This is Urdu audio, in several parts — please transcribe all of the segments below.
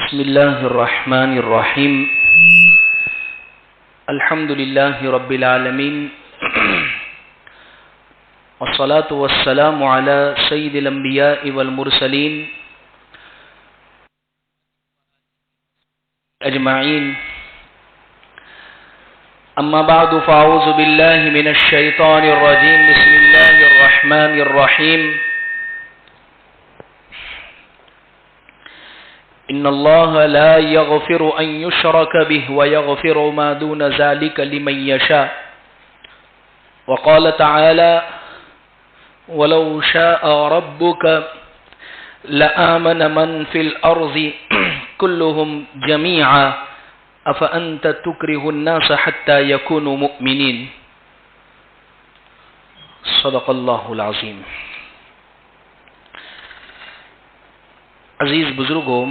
بسم الله الرحمن الرحيم الحمد لله رب العالمين والصلاة والسلام على سيد الأنبياء والمرسلين أجمعين أما بعد فأعوذ بالله من الشيطان الرجيم بسم الله الرحمن الرحيم إن الله لا يغفر أن يشرك به ويغفر ما دون ذلك لمن يشاء وقال تعالى ولو شاء ربك لآمن من في الأرض كلهم جميعا أفأنت تكره الناس حتى يكونوا مؤمنين صدق الله العظيم. عزیز بزرگوں،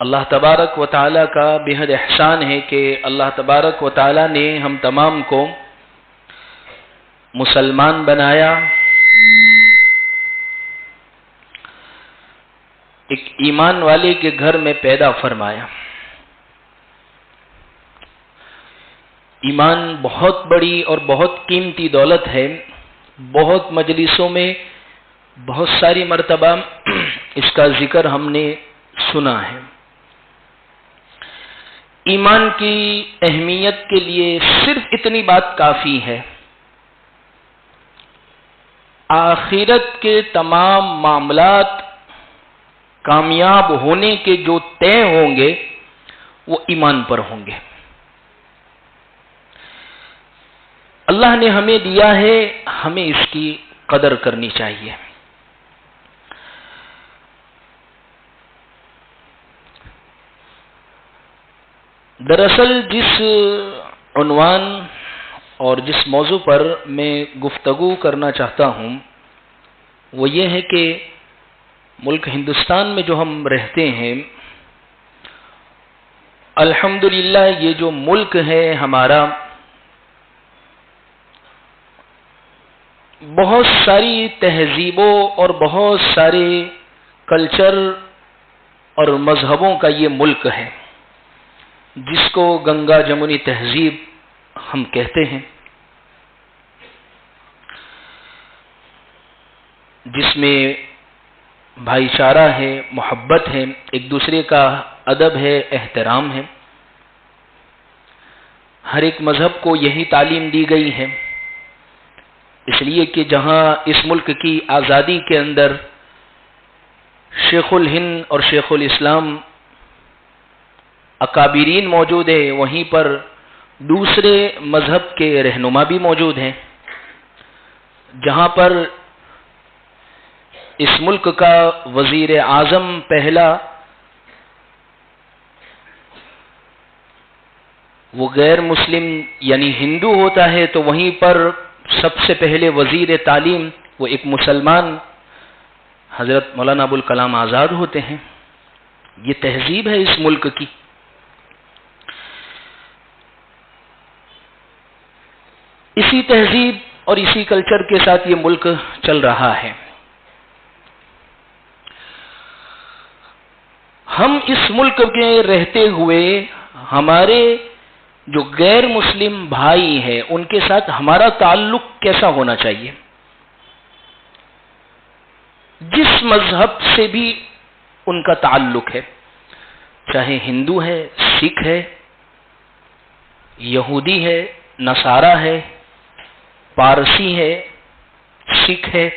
اللہ تبارک و تعالیٰ کا بہت احسان ہے کہ اللہ تبارک و تعالیٰ نے ہم تمام کو مسلمان بنایا، ایک ایمان والے کے گھر میں پیدا فرمایا. ایمان بہت بڑی اور بہت قیمتی دولت ہے. بہت مجلسوں میں بہت ساری مرتبہ اس کا ذکر ہم نے سنا ہے. ایمان کی اہمیت کے لیے صرف اتنی بات کافی ہے، آخرت کے تمام معاملات کامیاب ہونے کے جو طے ہوں گے وہ ایمان پر ہوں گے. اللہ نے ہمیں دیا ہے، ہمیں اس کی قدر کرنی چاہیے. دراصل جس عنوان اور جس موضوع پر میں گفتگو کرنا چاہتا ہوں وہ یہ ہے کہ ملک ہندوستان میں جو ہم رہتے ہیں، الحمدللہ یہ جو ملک ہے ہمارا، بہت ساری تہذیبوں اور بہت سارے کلچر اور مذہبوں کا یہ ملک ہے، جس کو گنگا جمنی تہذیب ہم کہتے ہیں، جس میں بھائی چارہ ہے، محبت ہے، ایک دوسرے کا ادب ہے، احترام ہے. ہر ایک مذہب کو یہی تعلیم دی گئی ہے، اس لیے کہ جہاں اس ملک کی آزادی کے اندر شیخ الہند اور شیخ الاسلام اکابرین موجود ہیں، وہیں پر دوسرے مذہب کے رہنما بھی موجود ہیں. جہاں پر اس ملک کا وزیر اعظم پہلا وہ غیر مسلم یعنی ہندو ہوتا ہے، تو وہیں پر سب سے پہلے وزیر تعلیم وہ ایک مسلمان حضرت مولانا ابوالکلام آزاد ہوتے ہیں. یہ تہذیب ہے اس ملک کی. اسی تہذیب اور اسی کلچر کے ساتھ یہ ملک چل رہا ہے. ہم اس ملک میں رہتے ہوئے ہمارے جو غیر مسلم بھائی ہیں ان کے ساتھ ہمارا تعلق کیسا ہونا چاہیے؟ جس مذہب سے بھی ان کا تعلق ہے، چاہے ہندو ہے، سکھ ہے، یہودی ہے، نصارہ ہے، پارسی ہے، سکھ ہے،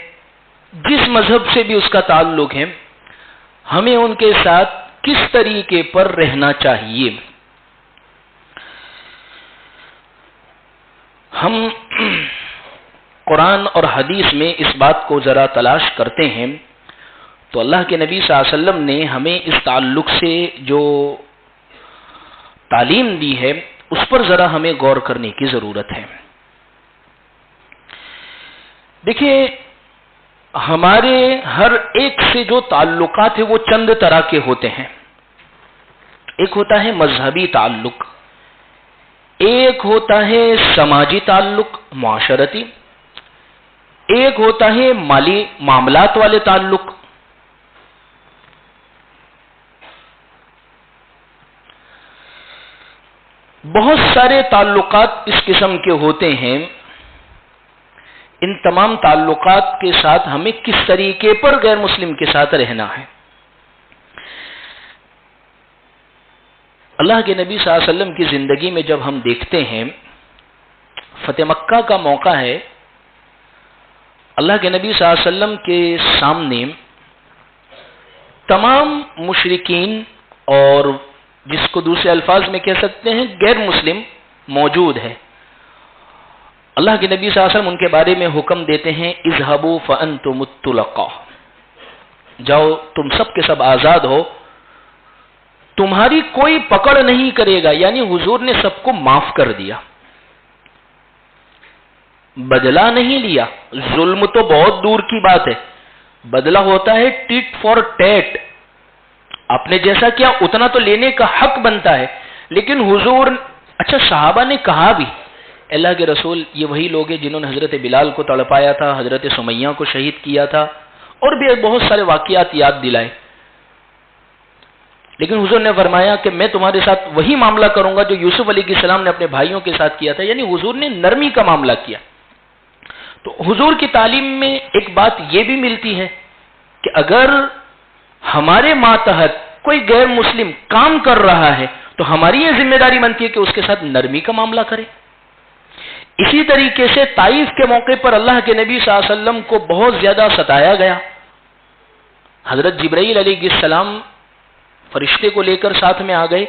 جس مذہب سے بھی اس کا تعلق ہے، ہمیں ان کے ساتھ کس طریقے پر رہنا چاہیے؟ ہم قرآن اور حدیث میں اس بات کو ذرا تلاش کرتے ہیں تو اللہ کے نبی صلی اللہ علیہ وسلم نے ہمیں اس تعلق سے جو تعلیم دی ہے اس پر ذرا ہمیں غور کرنے کی ضرورت ہے. دیکھیے، ہمارے ہر ایک سے جو تعلقات ہیں وہ چند طرح کے ہوتے ہیں. ایک ہوتا ہے مذہبی تعلق، ایک ہوتا ہے سماجی تعلق معاشرتی، ایک ہوتا ہے مالی معاملات والے تعلق، بہت سارے تعلقات اس قسم کے ہوتے ہیں. ان تمام تعلقات کے ساتھ ہمیں کس طریقے پر غیر مسلم کے ساتھ رہنا ہے. اللہ کے نبی صلی اللہ علیہ وسلم کی زندگی میں جب ہم دیکھتے ہیں، فتح مکہ کا موقع ہے، اللہ کے نبی صلی اللہ علیہ وسلم کے سامنے تمام مشرکین اور جس کو دوسرے الفاظ میں کہہ سکتے ہیں غیر مسلم موجود ہے. اللہ کے نبی صلی اللہ علیہ وسلم ان کے بارے میں حکم دیتے ہیں، اذهبوا فانتم الطلقاء، جاؤ تم سب کے سب آزاد ہو، تمہاری کوئی پکڑ نہیں کرے گا. یعنی حضور نے سب کو معاف کر دیا، بدلہ نہیں لیا. ظلم تو بہت دور کی بات ہے، بدلہ ہوتا ہے ٹیٹ فار ٹیٹ، آپ نے جیسا کیا اتنا تو لینے کا حق بنتا ہے. لیکن حضور، اچھا صحابہ نے کہا بھی، اللہ کے رسول یہ وہی لوگ ہیں جنہوں نے حضرت بلال کو تڑپایا تھا، حضرت سمیہ کو شہید کیا تھا، اور بھی بہت سارے واقعات یاد دلائے. لیکن حضور نے فرمایا کہ میں تمہارے ساتھ وہی معاملہ کروں گا جو یوسف علیہ السلام نے اپنے بھائیوں کے ساتھ کیا تھا. یعنی حضور نے نرمی کا معاملہ کیا. تو حضور کی تعلیم میں ایک بات یہ بھی ملتی ہے کہ اگر ہمارے ماتحت کوئی غیر مسلم کام کر رہا ہے تو ہماری یہ ذمہ داری بنتی ہے کہ اس کے ساتھ نرمی کا معاملہ کرے. اسی طریقے سے طائف کے موقع پر اللہ کے نبی صلی اللہ علیہ وسلم کو بہت زیادہ ستایا گیا. حضرت جبرائیل علیہ السلام فرشتے کو لے کر ساتھ میں آ گئے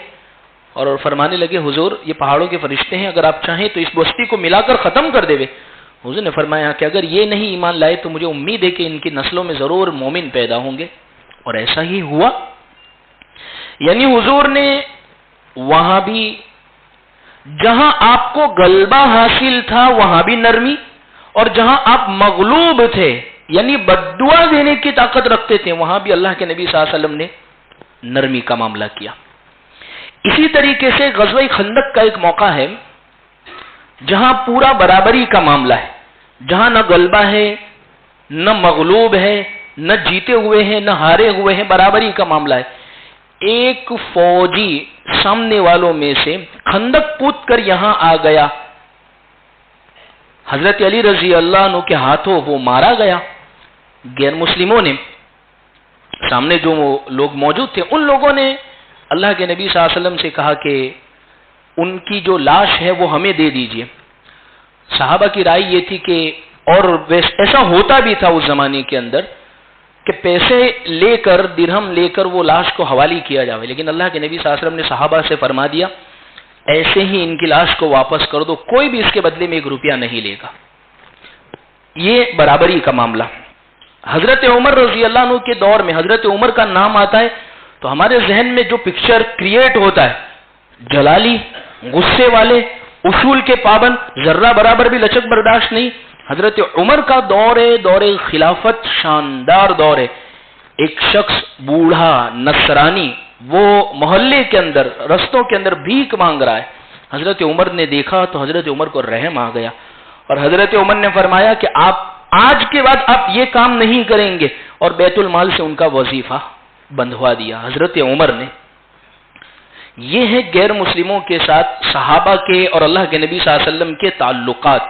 اور فرمانے لگے، حضور یہ پہاڑوں کے فرشتے ہیں، اگر آپ چاہیں تو اس بستی کو ملا کر ختم کر دے. حضور نے فرمایا کہ اگر یہ نہیں ایمان لائے تو مجھے امید ہے کہ ان کی نسلوں میں ضرور مومن پیدا ہوں گے. اور ایسا ہی ہوا. یعنی حضور نے وہاں بھی جہاں آپ کو غلبہ حاصل تھا وہاں بھی نرمی، اور جہاں آپ مغلوب تھے یعنی بددعا دینے کی طاقت رکھتے تھے وہاں بھی اللہ کے نبی صلی اللہ علیہ وسلم نے نرمی کا معاملہ کیا. اسی طریقے سے غزوہ خندق کا ایک موقع ہے جہاں پورا برابری کا معاملہ ہے، جہاں نہ غلبہ ہے نہ مغلوب ہے، نہ جیتے ہوئے ہیں نہ ہارے ہوئے ہیں، برابری کا معاملہ ہے. ایک فوجی سامنے والوں میں سے خندق پوت کر یہاں آ گیا، حضرت علی رضی اللہ عنہ کے ہاتھوں وہ مارا گیا. غیر مسلموں نے، سامنے جو لوگ موجود تھے، ان لوگوں نے اللہ کے نبی صلی اللہ علیہ وسلم سے کہا کہ ان کی جو لاش ہے وہ ہمیں دے دیجئے. صحابہ کی رائے یہ تھی کہ، اور ایسا ہوتا بھی تھا اس زمانے کے اندر، کہ پیسے لے کر، درہم لے کر وہ لاش کو حوالی کیا جاوے. لیکن اللہ کے نبی صلی اللہ علیہ وسلم نے صحابہ سے فرما دیا ایسے ہی ان کی لاش کو واپس کر دو، کوئی بھی اس کے بدلے میں 1 روپیہ نہیں لے گا. یہ برابری کا معاملہ. حضرت عمر رضی اللہ عنہ کے دور میں حضرت عمر کا نام آتا ہے تو ہمارے ذہن میں جو پکچر کریٹ ہوتا ہے، جلالی، غصے والے، اصول کے پابند، ذرہ برابر بھی لچک برداشت نہیں. حضرت عمر کا دور ہے، دور خلافت، شاندار دور ہے. ایک شخص بوڑھا نصرانی وہ محلے کے اندر، رستوں کے اندر بھیک مانگ رہا ہے. حضرت عمر نے دیکھا تو حضرت عمر کو رحم آ گیا اور حضرت عمر نے فرمایا کہ آپ آج کے بعد آپ یہ کام نہیں کریں گے، اور بیت المال سے ان کا وظیفہ بندھوا دیا حضرت عمر نے. یہ ہے غیر مسلموں کے ساتھ صحابہ کے اور اللہ کے نبی صلی اللہ علیہ وسلم کے تعلقات.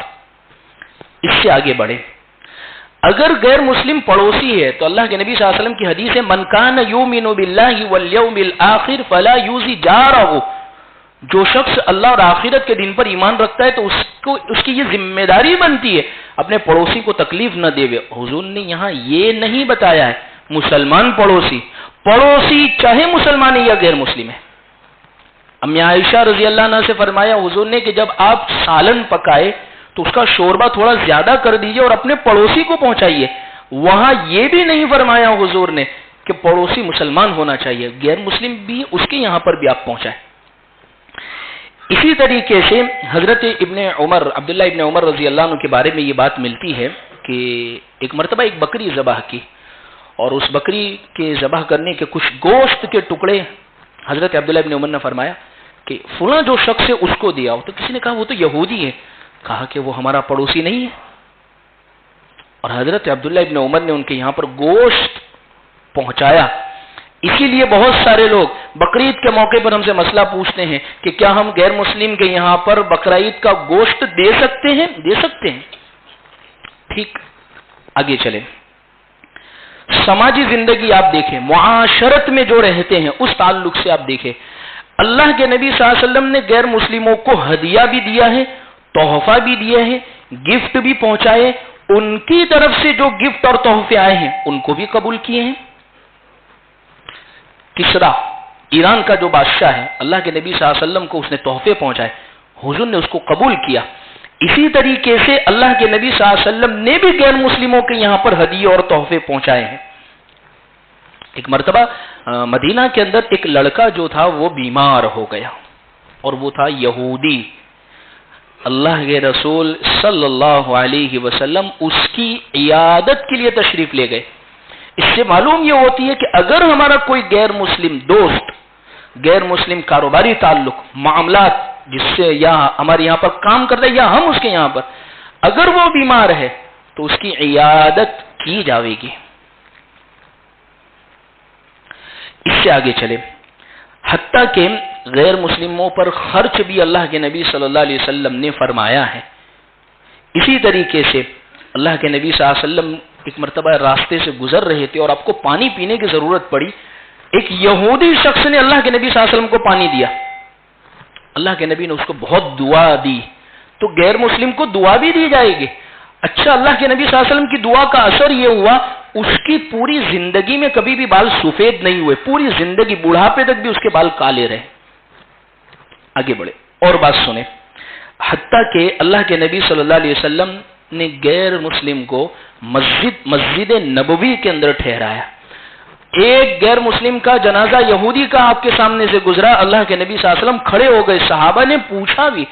اس سے آگے بڑھے، اگر غیر مسلم پڑوسی ہے تو اللہ کے نبی صلی اللہ علیہ وسلم کی حدیث ہے، من کان یؤمن باللہ والیوم الآخر فلا یؤذی جارہ. جو شخص اللہ اور آخرت کے دن پر ایمان رکھتا ہے تو اس کی یہ ذمہ داری بنتی ہے اپنے پڑوسی کو تکلیف نہ دے. حضور نے یہاں یہ نہیں بتایا ہے مسلمان پڑوسی چاہے مسلمان ہے یا غیر مسلم ہے. امی عائشہ رضی اللہ عنہ سے فرمایا حضور نے کہ جب آپ سالن پکائے تو اس کا شوربہ تھوڑا زیادہ کر دیجئے اور اپنے پڑوسی کو پہنچائیے. وہاں یہ بھی نہیں فرمایا حضور نے کہ پڑوسی مسلمان ہونا چاہیے، غیر مسلم بھی اس کے یہاں پر بھی آپ پہنچائیں. اسی طریقے سے حضرت عبداللہ ابن عمر رضی اللہ عنہ کے بارے میں یہ بات ملتی ہے کہ ایک مرتبہ ایک بکری ذبح کی، اور اس بکری کے ذبح کرنے کے کچھ گوشت کے ٹکڑے حضرت عبداللہ ابن عمر نے فرمایا کہ فلاں جو شخص ہے اس کو دیا. تو کسی نے کہا وہ تو یہودی ہے. کہا کہ وہ ہمارا پڑوسی نہیں ہے. اور حضرت عبداللہ ابن عمر نے ان کے یہاں پر گوشت پہنچایا. اسی لیے بہت سارے لوگ بقرعید کے موقع پر ہم سے مسئلہ پوچھتے ہیں کہ کیا ہم غیر مسلم کے یہاں پر بقرعید کا گوشت دے سکتے ہیں؟ دے سکتے ہیں. ٹھیک، آگے چلیں. سماجی زندگی آپ دیکھیں، معاشرت میں جو رہتے ہیں اس تعلق سے آپ دیکھیں، اللہ کے نبی صلی اللہ علیہ وسلم نے غیر مسلموں کو ہدیہ بھی دیا ہے، تحفہ بھی دیا ہے، گفٹ بھی پہنچائے. ان کی طرف سے جو گفٹ اور تحفے آئے ہیں ان کو بھی قبول کیے ہیں. کسرا ایران کا جو بادشاہ ہے، اللہ کے نبی صلی اللہ علیہ وسلم کو اس نے تحفے پہنچائے، حضور نے اس کو قبول کیا. اسی طریقے سے اللہ کے نبی صلی اللہ علیہ وسلم نے بھی غیر مسلموں کے یہاں پر ہدیے اور تحفے پہنچائے ہیں. ایک مرتبہ مدینہ کے اندر ایک لڑکا جو تھا وہ بیمار ہو گیا، اور وہ تھا یہودی. اللہ کے رسول صلی اللہ علیہ وسلم اس کی عیادت کے لیے تشریف لے گئے. اس سے معلوم یہ ہوتی ہے کہ اگر ہمارا کوئی غیر مسلم دوست، غیر مسلم کاروباری تعلق، معاملات جس سے یا ہمارے یہاں پر کام کرتا ہے یا ہم اس کے یہاں پر، اگر وہ بیمار ہے تو اس کی عیادت کی جاوے گی. اس سے آگے چلے، حتیٰ کہ غیر مسلموں پر خرچ بھی اللہ کے نبی صلی اللہ علیہ وسلم نے فرمایا ہے. اسی طریقے سے اللہ کے نبی صلی اللہ علیہ وسلم ایک مرتبہ راستے سے گزر رہے تھے اور آپ کو پانی پینے کی ضرورت پڑی. ایک یہودی شخص نے اللہ کے نبی صلی اللہ علیہ وسلم کو پانی دیا. اللہ کے نبی نے اس کو بہت دعا دی. تو غیر مسلم کو دعا بھی دی جائے گی. اچھا، اللہ کے نبی صلی اللہ علیہ وسلم کی دعا کا اثر یہ ہوا اس کی پوری زندگی میں کبھی بھی بال سفید نہیں ہوئے، پوری زندگی بڑھاپے تک بھی اس کے بال کالے رہے. آگے بڑھے اور بات سنیں، حتیٰ کہ اللہ کے نبی صلی اللہ علیہ وسلم نے غیر مسلم کو مسجد نبوی کے اندر ٹھہرایا. ایک غیر مسلم کا جنازہ یہودی کا آپ کے سامنے سے گزرا، اللہ کے نبی صلی اللہ علیہ وسلم کھڑے ہو گئے. صحابہ نے پوچھا بھی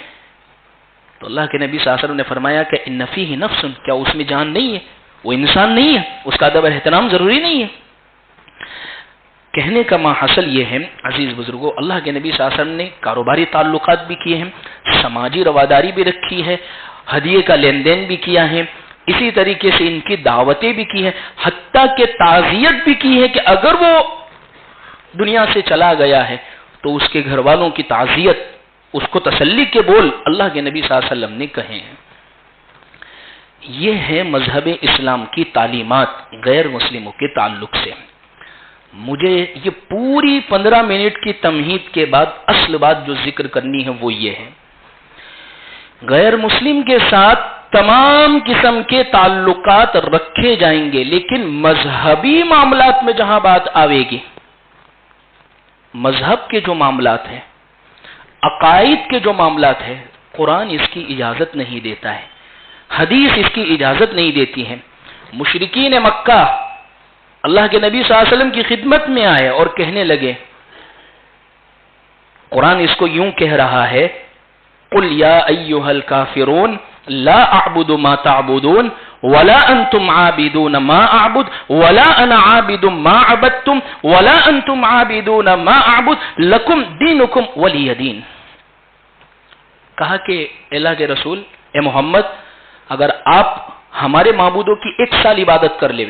تو اللہ کے نبی صلی اللہ علیہ وسلم نے فرمایا کہ ان فیہ نفس، کیا اس میں جان نہیں ہے؟ وہ انسان نہیں ہے؟ اس کا ادب احترام ضروری نہیں ہے؟ کہنے کا ماحصل یہ ہے عزیز بزرگوں، اللہ کے نبی صلی اللہ علیہ وسلم نے کاروباری تعلقات بھی کیے ہیں، سماجی رواداری بھی رکھی ہے، ہدیے کا لین دین بھی کیا ہے، اسی طریقے سے ان کی دعوتیں بھی کی ہیں، حتیٰ کہ تعزیت بھی کی ہے کہ اگر وہ دنیا سے چلا گیا ہے تو اس کے گھر والوں کی تعزیت، اس کو تسلی کے بول اللہ کے نبی صلی اللہ علیہ وسلم نے کہے ہیں. یہ ہے مذہب اسلام کی تعلیمات غیر مسلموں کے تعلق سے. مجھے یہ پوری 15 منٹ کی تمہید کے بعد اصل بات جو ذکر کرنی ہے وہ یہ ہے، غیر مسلم کے ساتھ تمام قسم کے تعلقات رکھے جائیں گے، لیکن مذہبی معاملات میں جہاں بات آئے گی، مذہب کے جو معاملات ہیں، عقائد کے جو معاملات ہیں، قرآن اس کی اجازت نہیں دیتا ہے، حدیث اس کی اجازت نہیں دیتی ہے. مشرکین مکہ اللہ کے نبی صلی اللہ علیہ وسلم کی خدمت میں آئے اور کہنے لگے، قرآن اس کو یوں کہہ رہا ہے، قل یا ایھا الکافرون لا اعبد ما تعبدون ولا انتم عابدون ما اعبد ولا انا عابد ما عبدتم ولا انتم عابدون ما اعبد لکم دینکم ولی دین. کہا کہ اللہ کے رسول اے محمد، اگر آپ ہمارے معبودوں کی 1 سال عبادت کر لے،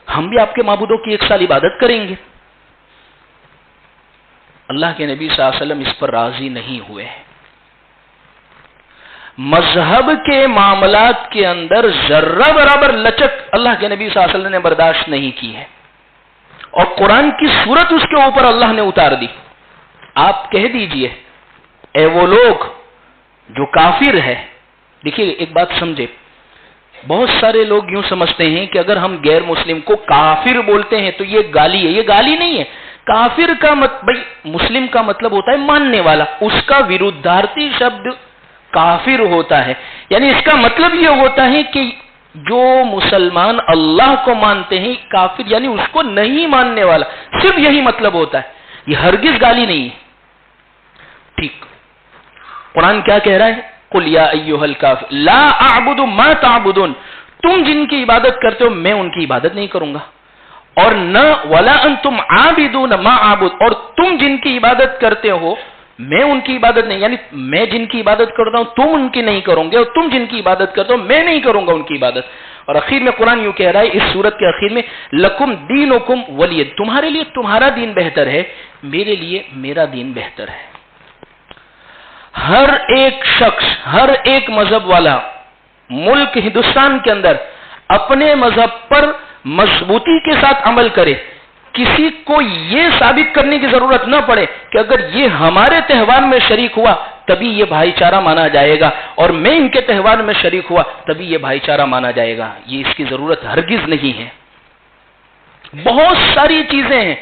ہم بھی آپ کے معبودوں کی 1 سال عبادت کریں گے. اللہ کے نبی صلی اللہ علیہ وسلم اس پر راضی نہیں ہوئے. مذہب کے معاملات کے اندر ذرہ برابر لچک اللہ کے نبی صلی اللہ علیہ وسلم نے برداشت نہیں کی ہے، اور قرآن کی صورت اس کے اوپر اللہ نے اتار دی. آپ کہہ دیجئے اے وہ لوگ جو کافر ہے. دیکھیے ایک بات سمجھے، بہت سارے لوگ یوں سمجھتے ہیں کہ اگر ہم غیر مسلم کو کافر بولتے ہیں تو یہ گالی ہے. یہ گالی نہیں ہے. کافر کا بھائی مسلم کا مطلب ہوتا ہے ماننے والا، اس کا ورودھارتی شبد کافر ہوتا ہے. یعنی اس کا مطلب یہ ہوتا ہے کہ جو مسلمان اللہ کو مانتے ہیں، کافر یعنی اس کو نہیں ماننے والا، صرف یہی مطلب ہوتا ہے. یہ ہرگز گالی نہیں ہے. ٹھیک، قرآن کیا کہہ رہا ہے؟ قل یا ایھا الکافر لا اعبد ما تعبدون، تم جن کی عبادت کرتے ہو میں ان کی عبادت نہیں کروں گا، اور نہ ولا انتم عابدون ما اعبد، اور تم جن کی عبادت کرتے ہو میں ان کی عبادت نہیں، یعنی میں جن کی عبادت کرتا ہوں تم ان کی نہیں کرو گے، اور تم جن کی عبادت کرتے ہو میں نہیں کروں گا ان کی عبادت. اور اخیر میں قرآن یوں کہہ رہا ہے اس سورت کے اخیر میں لکم دینکم ولی، تمہارے لیے تمہارا دین بہتر ہے، میرے لیے میرا دین بہتر ہے۔ ہر ایک شخص، ہر ایک مذہب والا ملک ہندوستان کے اندر اپنے مذہب پر مضبوطی کے ساتھ عمل کرے، کسی کو یہ ثابت کرنے کی ضرورت نہ پڑے کہ اگر یہ ہمارے تہوار میں شریک ہوا تبھی یہ بھائی چارہ مانا جائے گا، اور میں ان کے تہوار میں شریک ہوا تبھی یہ بھائی چارہ مانا جائے گا، یہ اس کی ضرورت ہرگز نہیں ہے۔ بہت ساری چیزیں ہیں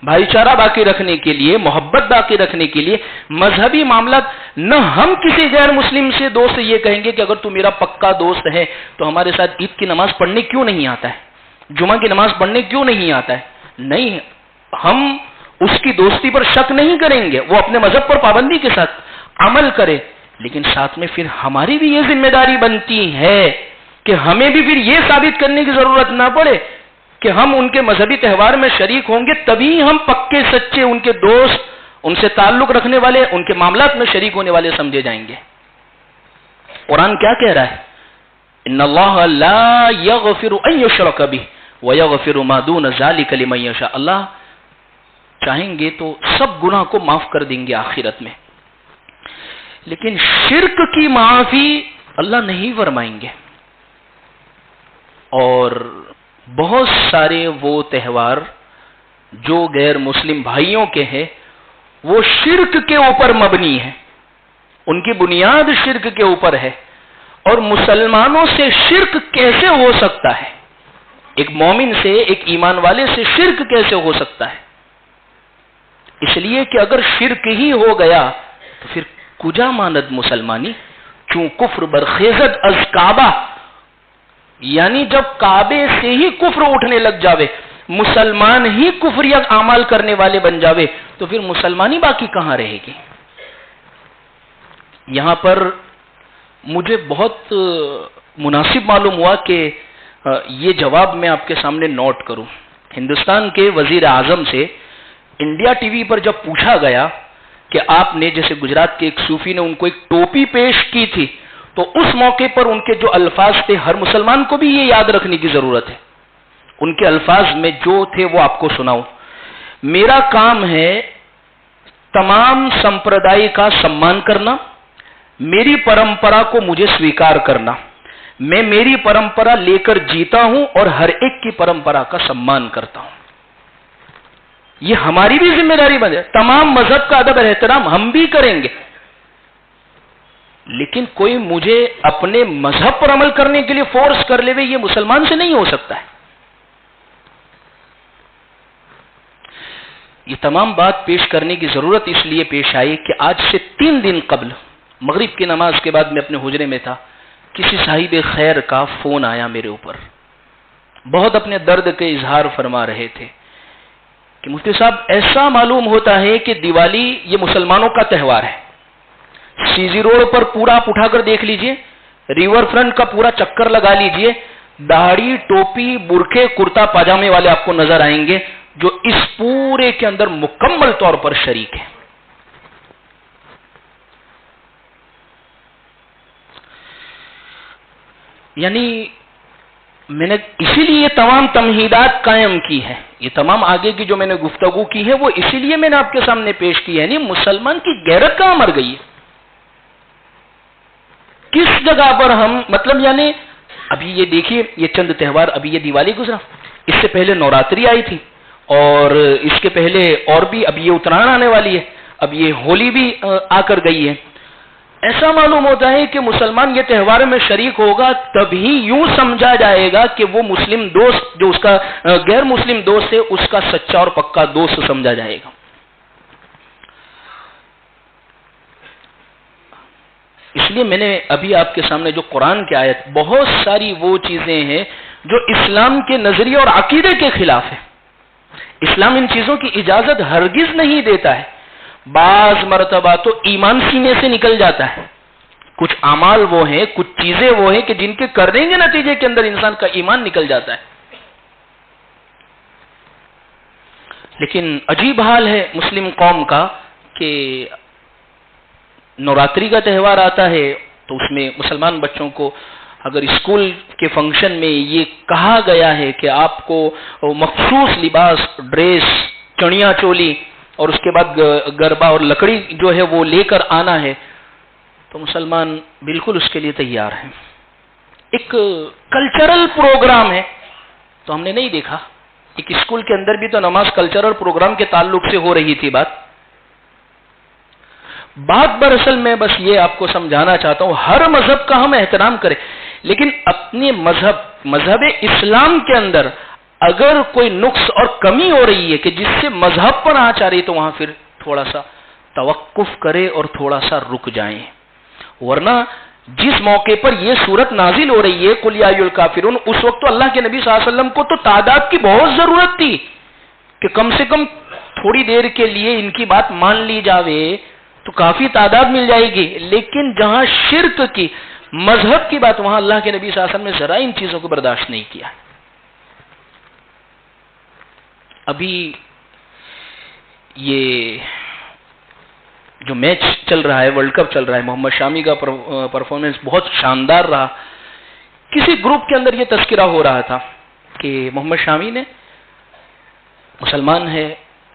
بھائی چارہ باقی رکھنے کے لیے، محبت باقی رکھنے کے لیے، مذہبی معاملات۔ نہ ہم کسی غیر مسلم سے دوست سے یہ کہیں گے کہ اگر تو میرا پکا دوست ہے تو ہمارے ساتھ عید کی نماز پڑھنے کیوں نہیں آتا ہے، جمعہ کی نماز پڑھنے کیوں نہیں آتا ہے؟ نہیں، ہم اس کی دوستی پر شک نہیں کریں گے، وہ اپنے مذہب پر پابندی کے ساتھ عمل کرے، لیکن ساتھ میں پھر ہماری بھی یہ ذمہ داری بنتی ہے کہ ہمیں بھی پھر یہ ثابت کرنے کی ضرورت نہ پڑے کہ ہم ان کے مذہبی تہوار میں شریک ہوں گے تبھی ہم پکے سچے ان کے دوست، ان سے تعلق رکھنے والے، ان کے معاملات میں شریک ہونے والے سمجھے جائیں گے۔ قرآن کیا کہہ رہا ہے؟ ان اللہ لا یغفر ان یشرک بہ ویغفر ما دون ذلک لمن یشاء، اللہ چاہیں گے تو سب گناہ کو معاف کر دیں گے آخرت میں، لیکن شرک کی معافی اللہ نہیں فرمائیں گے۔ اور بہت سارے وہ تہوار جو غیر مسلم بھائیوں کے ہیں وہ شرک کے اوپر مبنی ہے، ان کی بنیاد شرک کے اوپر ہے، اور مسلمانوں سے شرک کیسے ہو سکتا ہے؟ ایک مومن سے، ایک ایمان والے سے شرک کیسے ہو سکتا ہے؟ اس لیے کہ اگر شرک ہی ہو گیا تو پھر کجا ماند مسلمانی، چون کفر برخیزت از کعبہ، یعنی جب کعبے سے ہی کفر اٹھنے لگ جاوے، مسلمان ہی کفری اعمال کرنے والے بن جاوے، تو پھر مسلمانی باقی کہاں رہے گی؟ یہاں پر مجھے بہت مناسب معلوم ہوا کہ یہ جواب میں آپ کے سامنے نوٹ کروں۔ ہندوستان کے وزیر اعظم سے انڈیا ٹی وی پر جب پوچھا گیا کہ آپ نے، جیسے گجرات کے ایک صوفی نے ان کو ایک ٹوپی پیش کی تھی، تو اس موقع پر ان کے جو الفاظ تھے، ہر مسلمان کو بھی یہ یاد رکھنے کی ضرورت ہے، ان کے الفاظ میں جو تھے وہ آپ کو سناؤں۔ میرا کام ہے تمام سمپردائی کا سمان کرنا، میری پرمپرا کو مجھے سویکار کرنا، میں میری پرمپرا لے کر جیتا ہوں اور ہر ایک کی پرمپرا کا سمان کرتا ہوں۔ یہ ہماری بھی ذمہ داری بن جائے، تمام مذہب کا ادب اور احترام ہم بھی کریں گے، لیکن کوئی مجھے اپنے مذہب پر عمل کرنے کے لیے فورس کر لے، یہ مسلمان سے نہیں ہو سکتا ہے۔ یہ تمام بات پیش کرنے کی ضرورت اس لیے پیش آئی کہ آج سے 3 دن قبل مغرب کی نماز کے بعد میں اپنے حجرے میں تھا، کسی صاحب خیر کا فون آیا میرے اوپر، بہت اپنے درد کے اظہار فرما رہے تھے کہ مفتی صاحب ایسا معلوم ہوتا ہے کہ دیوالی یہ مسلمانوں کا تہوار ہے، سی جی روڈ پر پورا آپ اٹھا کر دیکھ لیجئے، ریور فرنٹ کا پورا چکر لگا لیجئے، داڑھی، ٹوپی، برقعے، کرتا پاجامے والے آپ کو نظر آئیں گے جو اس پورے کے اندر مکمل طور پر شریک ہیں۔ یعنی میں نے اسی لیے یہ تمام تمہیدات قائم کی ہے، یہ تمام آگے کی جو میں نے گفتگو کی ہے وہ اسی لیے میں نے آپ کے سامنے پیش کی ہے۔ یعنی مسلمان کی غیرت کہاں مر گئی ہے؟ کس جگہ پر ہم، مطلب یعنی ابھی یہ دیکھیے، یہ چند تہوار، ابھی یہ دیوالی گزرا، اس سے پہلے نوراتری آئی تھی، اور اس کے پہلے اور بھی اب یہ اتران آنے والی ہے، اب یہ ہولی بھی آ کر گئی ہے۔ ایسا معلوم ہوتا ہے کہ مسلمان یہ تہوار میں شریک ہوگا تبھی یوں سمجھا جائے گا کہ وہ مسلم دوست جو اس کا غیر مسلم دوست ہے اس کا سچا اور پکا دوست سمجھا جائے گا۔ اس لیے میں نے ابھی آپ کے سامنے جو قرآن کی آیت، بہت ساری وہ چیزیں ہیں جو اسلام کے نظریے اور عقیدے کے خلاف ہے، اسلام ان چیزوں کی اجازت ہرگز نہیں دیتا ہے۔ بعض مرتبہ تو ایمان سینے سے نکل جاتا ہے، کچھ اعمال وہ ہیں، کچھ چیزیں وہ ہیں کہ جن کے کرنے کے نتیجے کے اندر انسان کا ایمان نکل جاتا ہے۔ لیکن عجیب حال ہے مسلم قوم کا کہ نوراتری کا تہوار آتا ہے تو اس میں مسلمان بچوں کو اگر اسکول کے فنکشن میں یہ کہا گیا ہے کہ آپ کو مخصوص لباس، ڈریس، چڑیا چولی اور اس کے بعد گربا اور لکڑی جو ہے وہ لے کر آنا ہے، تو مسلمان بالکل اس کے لیے تیار ہیں. ایک کلچرل پروگرام ہے تو ہم نے نہیں دیکھا. ایک اسکول کے اندر بھی تو نماز کلچرل پروگرام کے تعلق سے ہو رہی تھی. بات دراصل میں بس یہ آپ کو سمجھانا چاہتا ہوں، ہر مذہب کا ہم احترام کریں، لیکن اپنے مذہب اسلام کے اندر اگر کوئی نقص اور کمی ہو رہی ہے کہ جس سے مذہب پر آنچ آ رہی تو وہاں پھر تھوڑا سا توقف کرے اور تھوڑا سا رک جائیں. ورنہ جس موقع پر یہ صورت نازل ہو رہی ہے قل یا ایھا الکافرون، اس وقت تو اللہ کے نبی صلی اللہ علیہ وسلم کو تو تعداد کی بہت ضرورت تھی کہ کم سے کم تھوڑی دیر کے لیے ان کی بات مان لی جاوے تو کافی تعداد مل جائے گی. لیکن جہاں شرک کی، مذہب کی بات، وہاں اللہ کے نبی صلی اللہ علیہ وسلم نے ذرا ان چیزوں کو برداشت نہیں کیا. ابھی یہ جو میچ چل رہا ہے، ورلڈ کپ چل رہا ہے، محمد شامی کا پرفارمنس بہت شاندار رہا. کسی گروپ کے اندر یہ تذکرہ ہو رہا تھا کہ محمد شامی نے مسلمان ہے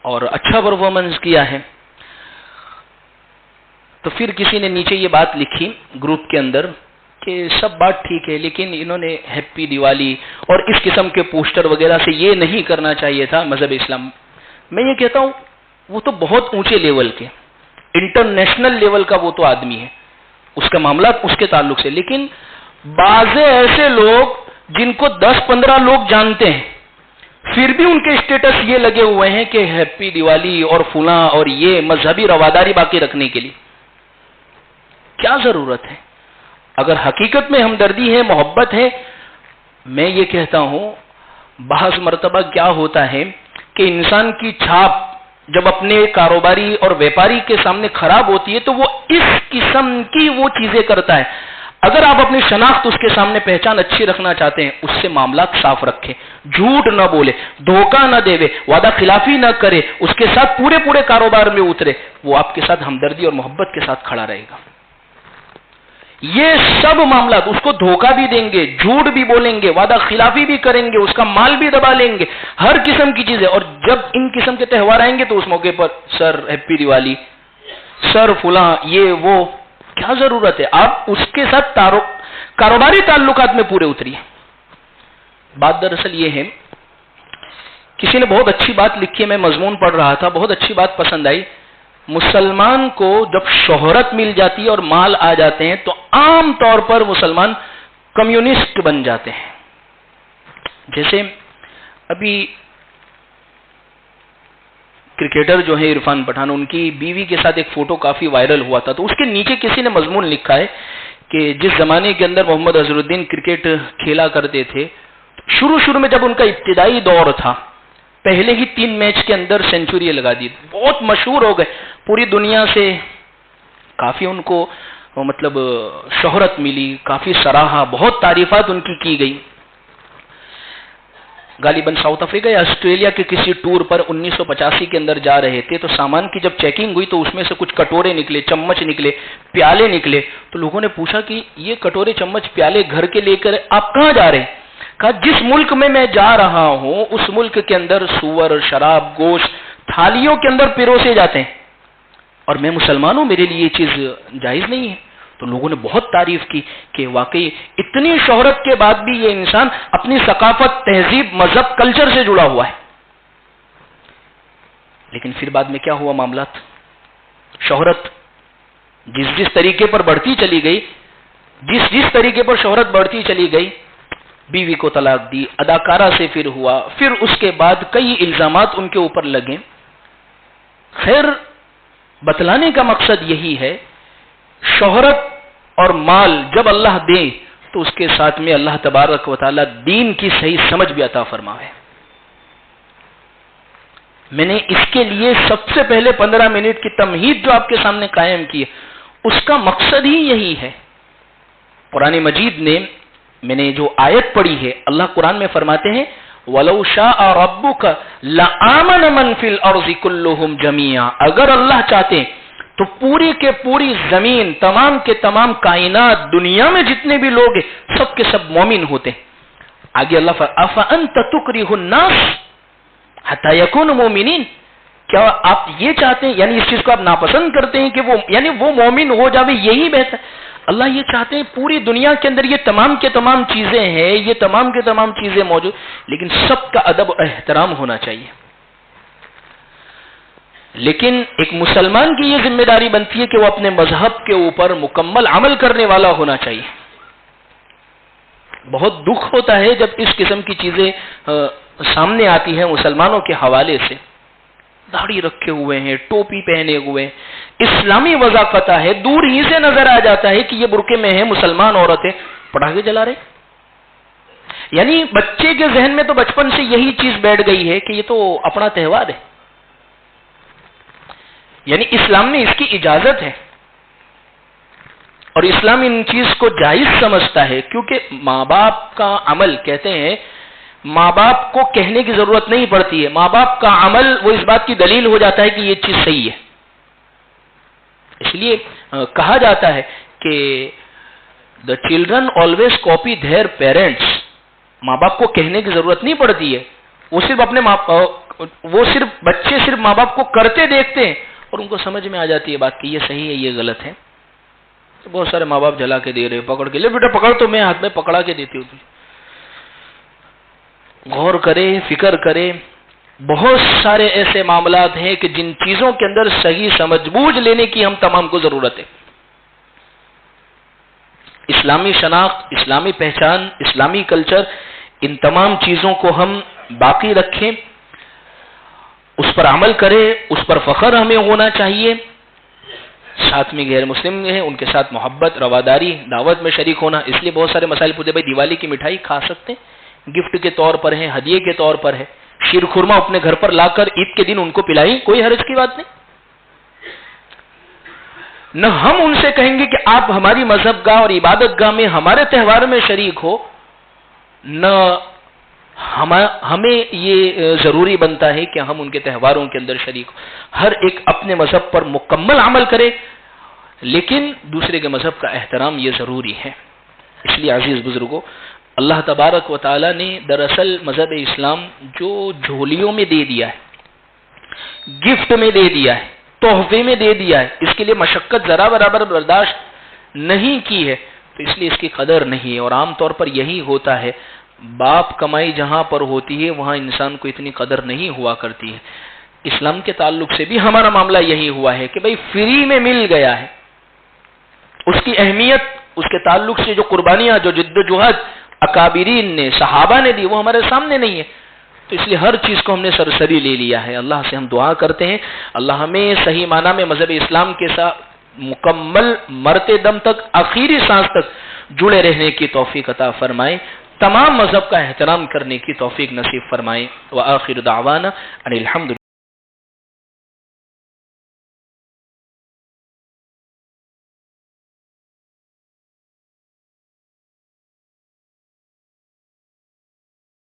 اور اچھا پرفارمنس کیا ہے. تو پھر کسی نے نیچے یہ بات لکھی گروپ کے اندر کہ سب بات ٹھیک ہے، لیکن انہوں نے ہیپی دیوالی اور اس قسم کے پوسٹر وغیرہ سے یہ نہیں کرنا چاہیے تھا مذہب اسلام. میں یہ کہتا ہوں وہ تو بہت اونچے لیول کے، انٹرنیشنل لیول کا وہ تو آدمی ہے، اس کا معاملات اس کے تعلق سے. لیکن بعض ایسے لوگ جن کو 10-15 لوگ جانتے ہیں، پھر بھی ان کے اسٹیٹس یہ لگے ہوئے ہیں کہ ہیپی دیوالی اور فلاں اور یہ مذہبی رواداری باقی رکھنے کے لیے. کیا ضرورت ہے؟ اگر حقیقت میں ہمدردی ہے، محبت ہے، میں یہ کہتا ہوں بعض مرتبہ کیا ہوتا ہے کہ انسان کی چھاپ جب اپنے کاروباری اور ویپاری کے سامنے خراب ہوتی ہے تو وہ اس قسم کی وہ چیزیں کرتا ہے. اگر آپ اپنی شناخت اس کے سامنے پہچان اچھی رکھنا چاہتے ہیں، اس سے معاملات صاف رکھیں، جھوٹ نہ بولے، دھوکہ نہ دے، وعدہ خلافی نہ کرے، اس کے ساتھ پورے کاروبار میں اترے، وہ آپ کے ساتھ ہمدردی اور محبت کے ساتھ کھڑا رہے گا. یہ سب معاملات، اس کو دھوکہ بھی دیں گے، جھوٹ بھی بولیں گے، وعدہ خلافی بھی کریں گے، اس کا مال بھی دبا لیں گے، ہر قسم کی چیزیں. اور جب ان قسم کے تہوار آئیں گے تو اس موقع پر سر ہیپی دیوالی، سر فلاں، یہ وہ، کیا ضرورت ہے؟ آپ اس کے ساتھ کاروباری تعلقات میں پورے اتریے. بات دراصل یہ ہے، کسی نے بہت اچھی بات لکھی ہے، میں مضمون پڑھ رہا تھا، بہت اچھی بات پسند آئی. مسلمان کو جب شہرت مل جاتی ہے اور مال آ جاتے ہیں تو عام طور پر مسلمان کمیونسٹ بن جاتے ہیں. جیسے ابھی کرکٹر جو ہے عرفان پٹھان، ان کی بیوی کے ساتھ ایک فوٹو کافی وائرل ہوا تھا، تو اس کے نیچے کسی نے مضمون لکھا ہے کہ جس زمانے کے اندر محمد اظہر الدین کرکٹ کھیلا کرتے تھے، شروع میں جب ان کا ابتدائی دور تھا، پہلے ہی 3 میچ کے اندر سینچری لگا دی، بہت مشہور ہو گئے، پوری دنیا سے کافی ان کو مطلب شہرت ملی، کافی سراہا، بہت تعریفات ان کی گئی. غالباً ساؤتھ افریقہ یا آسٹریلیا کے کسی ٹور پر 1985 کے اندر جا رہے تھے، تو سامان کی جب چیکنگ ہوئی تو اس میں سے کچھ کٹورے نکلے، چمچ نکلے، پیالے نکلے. تو لوگوں نے پوچھا کہ یہ کٹورے چمچ پیالے گھر کے لے کر آپ کہاں جا رہے ہیں؟ کہا جس ملک میں جا رہا ہوں اس ملک کے اندر سور، شراب، گوشت تھالیوں کے اندر پروسے جاتے ہیں، اور میں مسلمان ہوں، میرے لیے یہ چیز جائز نہیں ہے. تو لوگوں نے بہت تعریف کی کہ واقعی اتنی شہرت کے بعد بھی یہ انسان اپنی ثقافت، تہذیب، مذہب، کلچر سے جڑا ہوا ہے. لیکن پھر بعد میں کیا ہوا معاملات؟ شہرت جس طریقے پر بڑھتی چلی گئی، جس طریقے پر شہرت بڑھتی چلی گئی، بیوی کو طلاق دی، اداکارہ سے پھر ہوا، پھر اس کے بعد کئی الزامات ان کے اوپر لگے. خیر، بتلانے کا مقصد یہی ہے، شہرت اور مال جب اللہ دے تو اس کے ساتھ میں اللہ تبارک و تعالی دین کی صحیح سمجھ بھی عطا فرمائے. میں نے اس کے لیے سب سے پہلے 15 منٹ کی تمہید جو آپ کے سامنے قائم کی ہے، اس کا مقصد ہی یہی ہے. قرآن مجید نے، میں نے جو آیت پڑھی ہے، اللہ قرآن میں فرماتے ہیں وَلَوْ شَاءَ رَبُّكَ لَآمَنَ مَنْ فِي الْأَرْضِ كُلُّهُمْ جَمِيعًا، اگر اللہ چاہتے تو پوری کے پوری زمین، تمام کے تمام کائنات، دنیا میں جتنے بھی لوگ ہیں سب کے سب مومن ہوتے ہیں. آگے اللہ فرماتا افانت تکرہ الناس حتی یکونوا مومنین، کیا آپ یہ چاہتے ہیں، یعنی اس چیز کو آپ ناپسند کرتے ہیں کہ وہ مومن ہو جاوے، یہی بہتر. اللہ یہ چاہتے ہیں پوری دنیا کے اندر یہ تمام کے تمام چیزیں ہیں، یہ تمام کے تمام چیزیں موجود، لیکن سب کا ادب و احترام ہونا چاہیے. لیکن ایک مسلمان کی یہ ذمہ داری بنتی ہے کہ وہ اپنے مذہب کے اوپر مکمل عمل کرنے والا ہونا چاہیے. بہت دکھ ہوتا ہے جب اس قسم کی چیزیں سامنے آتی ہیں مسلمانوں کے حوالے سے. داڑھی رکھے ہوئے ہیں، ٹوپی پہنے ہوئے، اسلامی وضاقت ہے، دور ہی سے نظر آ جاتا ہے کہ یہ برقعے میں ہے، مسلمان عورتیں پٹاخے جلا رہے. یعنی بچے کے ذہن میں تو بچپن سے یہی چیز بیٹھ گئی ہے کہ یہ تو اپنا تہوار ہے، یعنی اسلام میں اس کی اجازت ہے اور اسلام ان چیز کو جائز سمجھتا ہے. کیونکہ ماں باپ کا عمل، کہتے ہیں ماں باپ کو کہنے کی ضرورت نہیں پڑتی ہے، ماں باپ کا عمل وہ اس بات کی دلیل ہو جاتا ہے کہ یہ چیز صحیح ہے. اس لیے کہا جاتا ہے کہ the children always copy their parents. ماں باپ کو کہنے کی ضرورت نہیں پڑتی ہے، وہ صرف بچے صرف ماں باپ کو کرتے دیکھتے ہیں اور ان کو سمجھ میں آ جاتی ہے بات کہ یہ صحیح ہے، یہ غلط ہے. تو بہت سارے ماں باپ جلا کے دے رہے، پکڑ کے لے بیٹا پکڑ، تو میں ہاتھ میں پکڑا کے دیتی ہوں. غور کرے، فکر کرے. بہت سارے ایسے معاملات ہیں کہ جن چیزوں کے اندر صحیح سمجھ بوجھ لینے کی ہم تمام کو ضرورت ہے. اسلامی شناخت، اسلامی پہچان، اسلامی کلچر، ان تمام چیزوں کو ہم باقی رکھیں، اس پر عمل کریں، اس پر فخر ہمیں ہونا چاہیے. ساتھ میں غیر مسلم ہیں ان کے ساتھ محبت، رواداری، دعوت میں شریک ہونا. اس لیے بہت سارے مسائل پوچھتے بھائی دیوالی کی مٹھائی کھا سکتے ہیں؟ گفٹ کے طور پر ہے، ہدیے کے طور پر ہے. شیر خورما اپنے گھر پر لا کر عید کے دن ان کو پلائی، کوئی حرج کی بات نہیں. نہ ہم ان سے کہیں گے کہ آپ ہماری مذہب گاہ اور عبادت گاہ میں ہمارے تہوار میں شریک ہو، نہ ہمیں یہ ضروری بنتا ہے کہ ہم ان کے تہواروں کے اندر شریک ہو. ہر ایک اپنے مذہب پر مکمل عمل کرے، لیکن دوسرے کے مذہب کا احترام یہ ضروری ہے. اس لیے عزیز بزرگوں، اللہ تبارک و تعالی نے دراصل مذہب اسلام جو جھولیوں میں دے دیا ہے، گفٹ میں دے دیا ہے، تحفے میں دے دیا ہے، اس کے لیے مشقت ذرا برابر برداشت نہیں کی ہے، تو اس لیے اس کی قدر نہیں ہے. اور عام طور پر یہی ہوتا ہے، باپ کمائی جہاں پر ہوتی ہے وہاں انسان کو اتنی قدر نہیں ہوا کرتی ہے. اسلام کے تعلق سے بھی ہمارا معاملہ یہی ہوا ہے کہ بھئی فری میں مل گیا ہے، اس کی اہمیت، اس کے تعلق سے جو قربانیاں، جو جد و جہد اکابرین نے، صحابہ نے دی، وہ ہمارے سامنے نہیں ہے. تو اس لیے ہر چیز کو ہم نے سرسری لے لیا ہے. اللہ سے ہم دعا کرتے ہیں اللہ ہمیں صحیح معنی میں مذہب اسلام کے ساتھ مکمل مرتے دم تک، آخری سانس تک جڑے رہنے کی توفیق عطا فرمائے، تمام مذہب کا احترام کرنے کی توفیق نصیب فرمائے. وآخر دعوانا ان الحمد